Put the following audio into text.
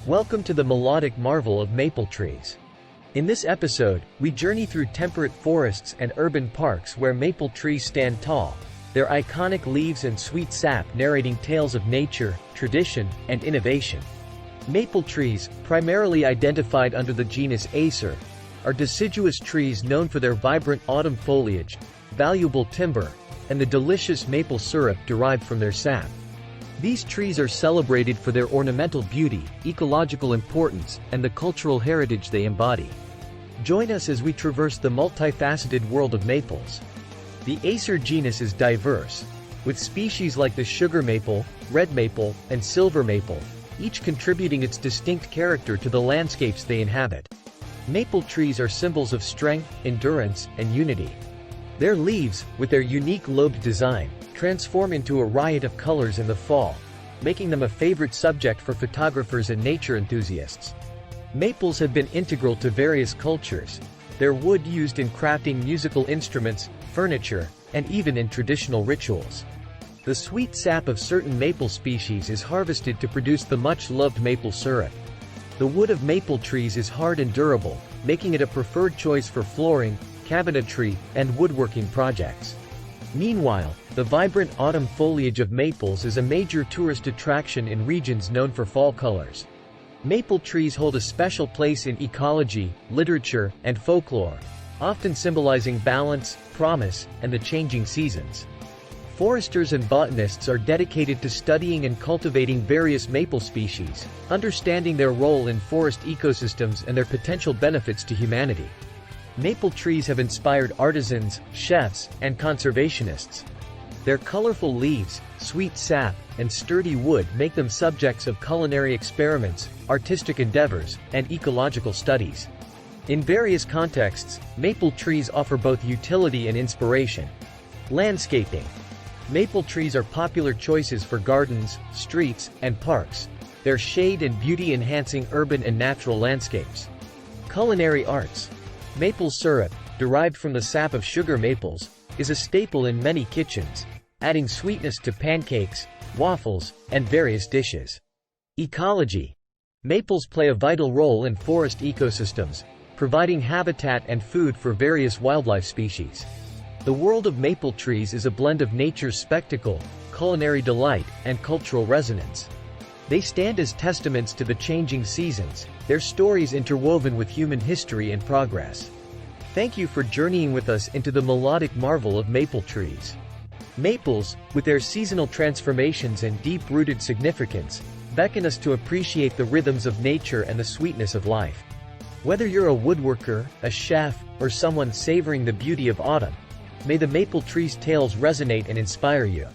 Welcome to the melodic marvel of maple trees. In this episode, we journey through temperate forests and urban parks where maple trees stand tall, their iconic leaves and sweet sap narrating tales of nature, tradition, and innovation. Maple trees, primarily identified under the genus Acer, are deciduous trees known for their vibrant autumn foliage, valuable timber, and the delicious maple syrup derived from their sap. These trees are celebrated for their ornamental beauty, ecological importance, and the cultural heritage they embody. Join us as we traverse the multifaceted world of maples. The Acer genus is diverse, with species like the sugar maple, red maple, and silver maple, each contributing its distinct character to the landscapes they inhabit. Maple trees are symbols of strength, endurance, and unity. Their leaves, with their unique lobed design, transform into a riot of colors in the fall, making them a favorite subject for photographers and nature enthusiasts. Maples have been integral to various cultures, their wood used in crafting musical instruments, furniture, and even in traditional rituals. The sweet sap of certain maple species is harvested to produce the much-loved maple syrup. The wood of maple trees is hard and durable, making it a preferred choice for flooring, cabinetry, and woodworking projects. Meanwhile, the vibrant autumn foliage of maples is a major tourist attraction in regions known for fall colors. Maple trees hold a special place in ecology, literature, and folklore, often symbolizing balance, promise, and the changing seasons. Foresters and botanists are dedicated to studying and cultivating various maple species, understanding their role in forest ecosystems and their potential benefits to humanity. Maple trees have inspired artisans, chefs, and conservationists. Their colorful leaves, sweet sap, and sturdy wood make them subjects of culinary experiments, artistic endeavors, and ecological studies. In various contexts, maple trees offer both utility and inspiration. Landscaping. Maple trees are popular choices for gardens, streets, and parks, their shade and beauty enhancing urban and natural landscapes. Culinary arts. Maple syrup, derived from the sap of sugar maples, is a staple in many kitchens, adding sweetness to pancakes, waffles, and various dishes. Ecology. Maples play a vital role in forest ecosystems, providing habitat and food for various wildlife species. The world of maple trees is a blend of nature's spectacle, culinary delight, and cultural resonance. They stand as testaments to the changing seasons, their stories interwoven with human history and progress. Thank you for journeying with us into the melodic marvel of maple trees. Maples, with their seasonal transformations and deep-rooted significance, beckon us to appreciate the rhythms of nature and the sweetness of life. Whether you're a woodworker, a chef, or someone savoring the beauty of autumn, may the maple tree's tales resonate and inspire you.